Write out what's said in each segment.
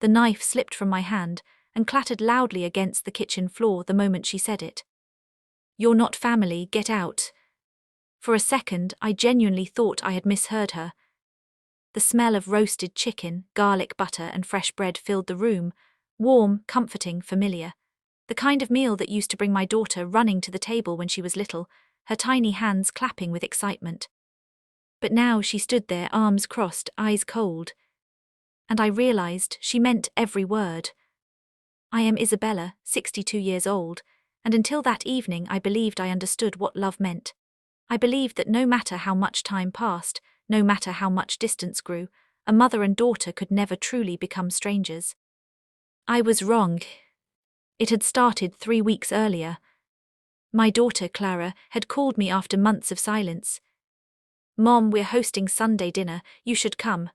The knife slipped from my hand and clattered loudly against the kitchen floor the moment she said it. "You're not family, get out." For a second, I genuinely thought I had misheard her. The smell of roasted chicken, garlic butter, and fresh bread filled the room, warm, comforting, familiar. The kind of meal that used to bring my daughter running to the table when she was little, her tiny hands clapping with excitement. But now she stood there, arms crossed, eyes cold. And I realized she meant every word. I am Isabella, 62 years old, and until that evening I believed I understood what love meant. I believed that no matter how much time passed, no matter how much distance grew, a mother and daughter could never truly become strangers. I was wrong. It had started 3 weeks earlier. My daughter, Clara, had called me after months of silence. "Mom, we're hosting Sunday dinner, you should come."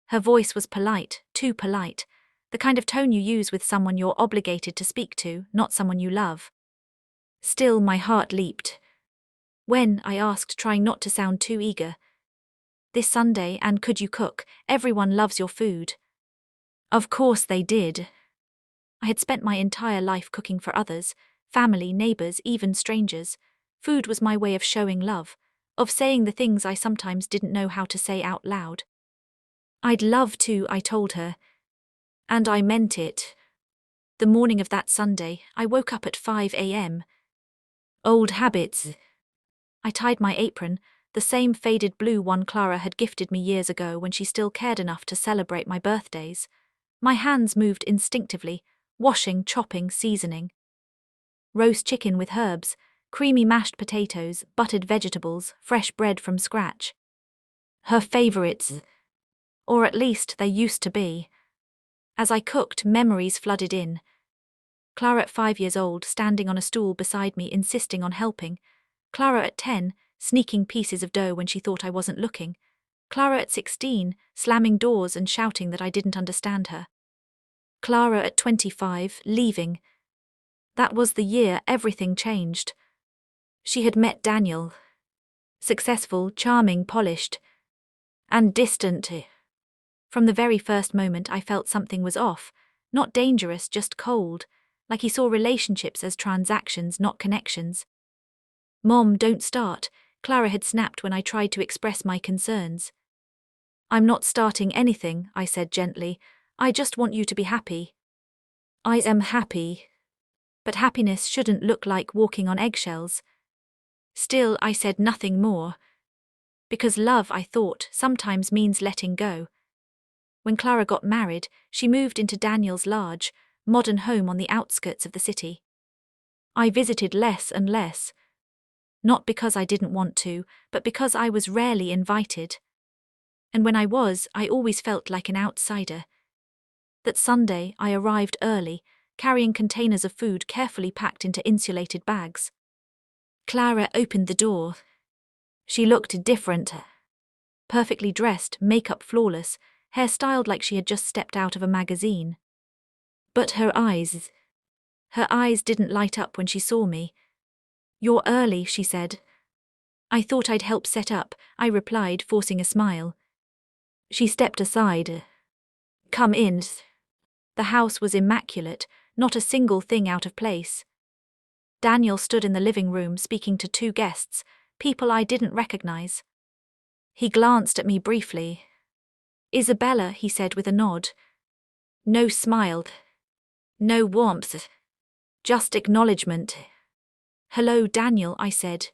Her voice was polite, too polite, the kind of tone you use with someone you're obligated to speak to, not someone you love. Still, my heart leaped. "When?" I asked, trying not to sound too eager. "This Sunday, and could you cook? Everyone loves your food." Of course they did. I had spent my entire life cooking for others, family, neighbors, even strangers. Food was my way of showing love, of saying the things I sometimes didn't know how to say out loud. "I'd love to," I told her. And I meant it. The morning of that Sunday, I woke up at 5 a.m. Old habits. I tied my apron, the same faded blue one Clara had gifted me years ago when she still cared enough to celebrate my birthdays. My hands moved instinctively, washing, chopping, seasoning. Roast chicken with herbs, creamy mashed potatoes, buttered vegetables, fresh bread from scratch. Her favorites. Or at least they used to be. As I cooked, memories flooded in. Clara at 5 years old, standing on a stool beside me, insisting on helping. Clara at 10, sneaking pieces of dough when she thought I wasn't looking. Clara at 16, slamming doors and shouting that I didn't understand her. Clara at 25, leaving. That was the year everything changed. She had met Daniel. Successful, charming, polished. And distant. From the very first moment I felt something was off, not dangerous, just cold, like he saw relationships as transactions, not connections. "Mom, don't start," Clara had snapped when I tried to express my concerns. "I'm not starting anything," I said gently. "I just want you to be happy." "I am happy. But happiness shouldn't look like walking on eggshells." Still, I said nothing more. Because love, I thought, sometimes means letting go. When Clara got married, she moved into Daniel's large, modern home on the outskirts of the city. I visited less and less. Not because I didn't want to, but because I was rarely invited. And when I was, I always felt like an outsider. That Sunday, I arrived early, carrying containers of food carefully packed into insulated bags. Clara opened the door. She looked different. Perfectly dressed, makeup flawless, hair styled like she had just stepped out of a magazine. But her eyes didn't light up when she saw me. "You're early," she said. "I thought I'd help set up," I replied, forcing a smile. She stepped aside. "Come in." The house was immaculate, not a single thing out of place. Daniel stood in the living room speaking to 2 guests, people I didn't recognize. He glanced at me briefly. "Isabella," he said with a nod. No smile. No warmth. Just acknowledgement. "Hello, Daniel," I said.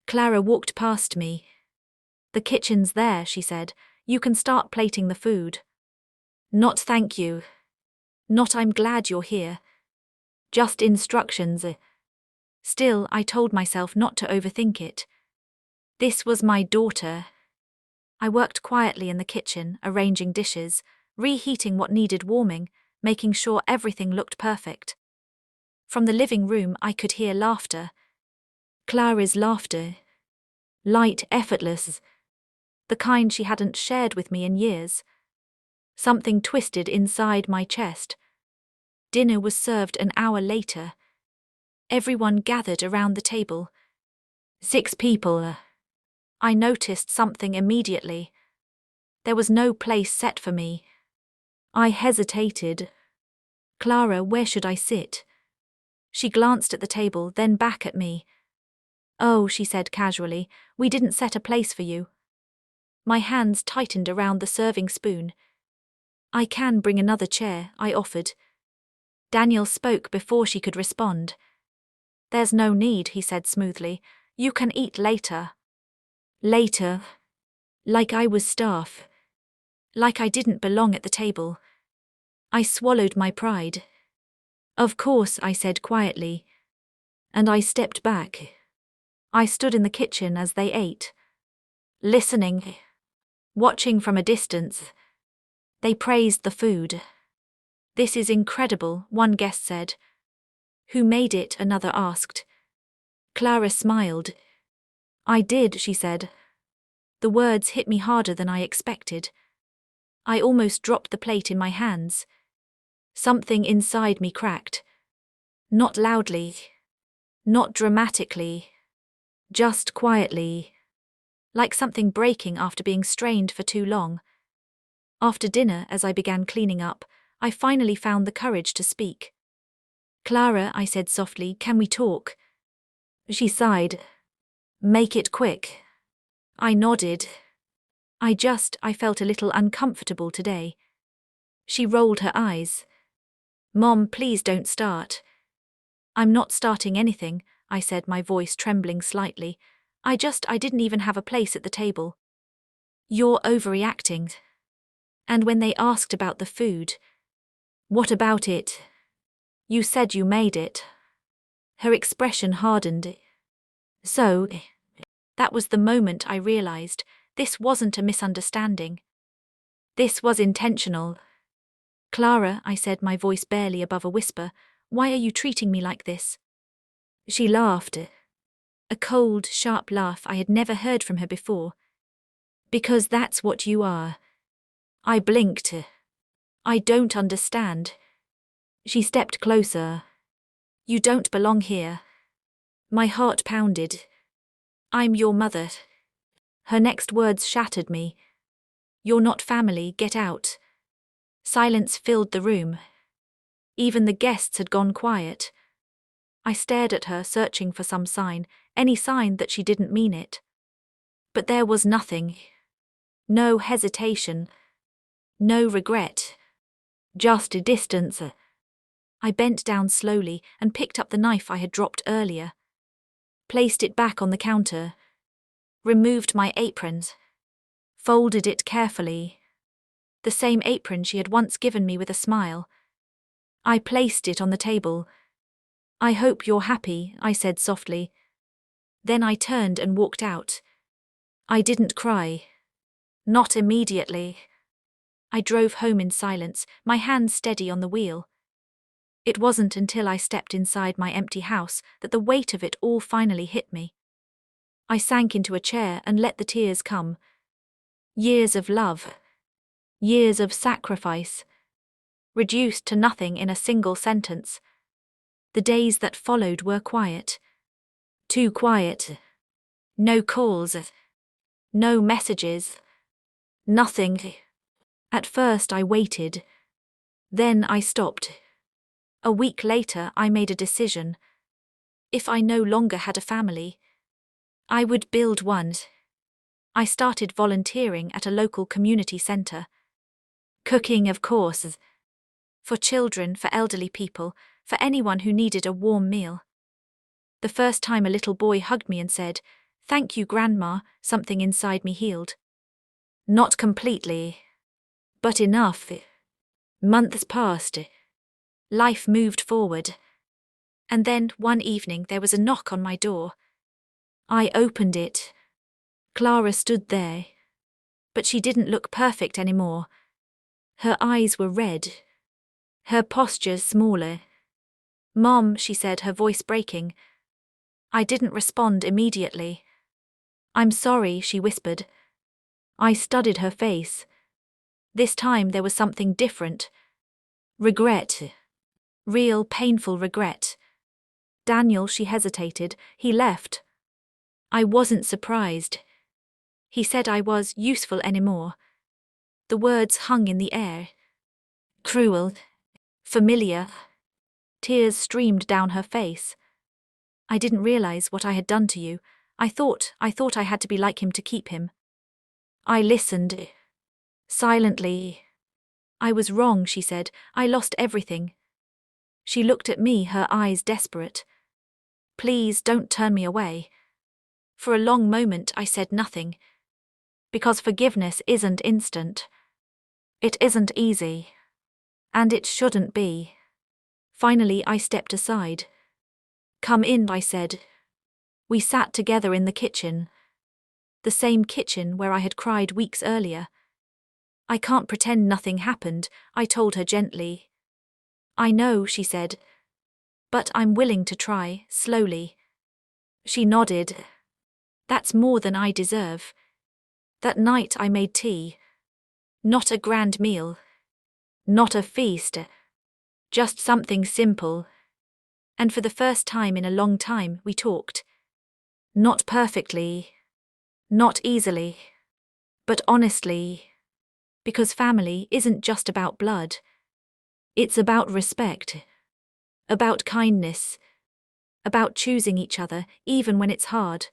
Clara walked past me. "The kitchen's there," she said. "You can start plating the food." "Not thank you." "Not I'm glad you're here." Just instructions. Still, I told myself not to overthink it. This was my daughter. I worked quietly in the kitchen, arranging dishes, reheating what needed warming, making sure everything looked perfect. From the living room I could hear laughter. Clara's laughter. Light, effortless. The kind she hadn't shared with me in years. Something twisted inside my chest. Dinner was served an hour later. Everyone gathered around the table. 6 people. I noticed something immediately. There was no place set for me. I hesitated. Clara, where should I sit? She glanced at the table, then back at me. Oh, she said casually, we didn't set a place for you. My hands tightened around the serving spoon. I can bring another chair, I offered. Daniel spoke before she could respond. There's no need, he said smoothly. You can eat later. Later. Like I was staff. Like I didn't belong at the table. I swallowed my pride. Of course, I said quietly. And I stepped back. I stood in the kitchen as they ate. Listening. Watching from a distance. They praised the food. This is incredible, one guest said. Who made it? Another asked. Clara smiled. I did, she said. The words hit me harder than I expected. I almost dropped the plate in my hands. Something inside me cracked. Not loudly. Not dramatically. Just quietly. Like something breaking after being strained for too long. After dinner, as I began cleaning up, I finally found the courage to speak. Clara, I said softly, can we talk? She sighed. Make it quick. I nodded. I felt a little uncomfortable today. She rolled her eyes. Mom, please don't start. I'm not starting anything, I said, my voice trembling slightly. I didn't even have a place at the table. You're overreacting. And when they asked about the food, what about it? You said you made it. Her expression hardened. So, that was the moment I realized this wasn't a misunderstanding. This was intentional. Clara, I said, my voice barely above a whisper, why are you treating me like this? She laughed. A cold, sharp laugh I had never heard from her before. Because that's what you are. I blinked. I don't understand. She stepped closer. You don't belong here. My heart pounded. I'm your mother. Her next words shattered me. You're not family, get out. Silence filled the room. Even the guests had gone quiet. I stared at her, searching for some sign, any sign that she didn't mean it. But there was nothing. No hesitation. No regret. Just a distance. I bent down slowly and picked up the knife I had dropped earlier. Placed it back on the counter. Removed my apron. Folded it carefully. The same apron she had once given me with a smile. I placed it on the table. I hope you're happy, I said softly. Then I turned and walked out. I didn't cry. Not immediately. I drove home in silence, my hands steady on the wheel. It wasn't until I stepped inside my empty house that the weight of it all finally hit me. I sank into a chair and let the tears come. Years of love. Years of sacrifice. Reduced to nothing in a single sentence. The days that followed were quiet. Too quiet. No calls. No messages. Nothing. At first I waited. Then I stopped. A week later I made a decision. If I no longer had a family, I would build one. I started volunteering at a local community centre. Cooking, of course. For children, for elderly people, for anyone who needed a warm meal. The first time a little boy hugged me and said, "Thank you, Grandma," something inside me healed. Not completely. But enough. Months passed. Life moved forward. And then, one evening, there was a knock on my door. I opened it. Clara stood there. But she didn't look perfect anymore. Her eyes were red. Her posture smaller. "Mom," she said, her voice breaking. I didn't respond immediately. "I'm sorry," she whispered. I studied her face. This time there was something different. Regret. Real, painful regret. "Daniel," she hesitated, "he left." I wasn't surprised. He said I was useful anymore. The words hung in the air. Cruel. Familiar. Tears streamed down her face. I didn't realize what I had done to you. I thought I had to be like him to keep him. I listened. Silently. I was wrong, she said. I lost everything. She looked at me, her eyes desperate. Please don't turn me away. For a long moment I said nothing. Because forgiveness isn't instant. It isn't easy. And it shouldn't be. Finally I stepped aside. Come in, I said. We sat together in the kitchen. The same kitchen where I had cried weeks earlier. I can't pretend nothing happened, I told her gently. I know, she said. But I'm willing to try, slowly. She nodded. That's more than I deserve. That night I made tea. Not a grand meal. Not a feast. Just something simple. And for the first time in a long time, we talked. Not perfectly. Not easily. But honestly. Because family isn't just about blood. It's about respect. About kindness. About choosing each other, even when it's hard.